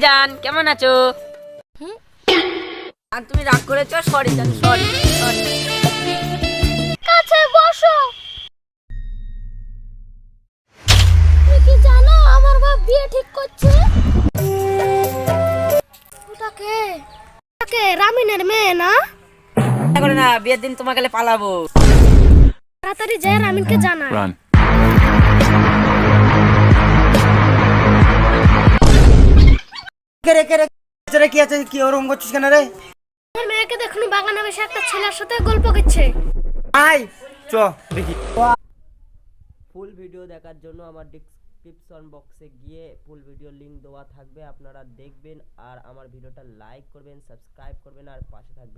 জান, কেমন আছো? আর তুমি রাগ করেছো? সরি জান, সরি সরি। কাছে বসো। তুমি কি জানো আমার বাপ বিয়ে ঠিক করছে? ওটাকে ওটাকে রামিনের মেয়ে না? চিন্তা করে না, বিয়ের দিন তোমার গেলে পালাবো। তাড়াতাড়ি যাই রামিনকে জানাই। Run. কি আছে, কি ওরকম করছিস কেন রে? আমার মেয়েকে দেখুন বাগানে বসে একটা ছেলের সাথে গল্প করছে। আয় চ দেখি। ফুল ভিডিও দেখার জন্য আমার ডেসক্রিপশন বক্সে গিয়ে ফুল ভিডিও লিংক দেওয়া থাকবে, আপনারা দেখবেন। আর আমার ভিডিওটা লাইক করবেন, সাবস্ক্রাইব করবেন আর পাশে থাকবেন।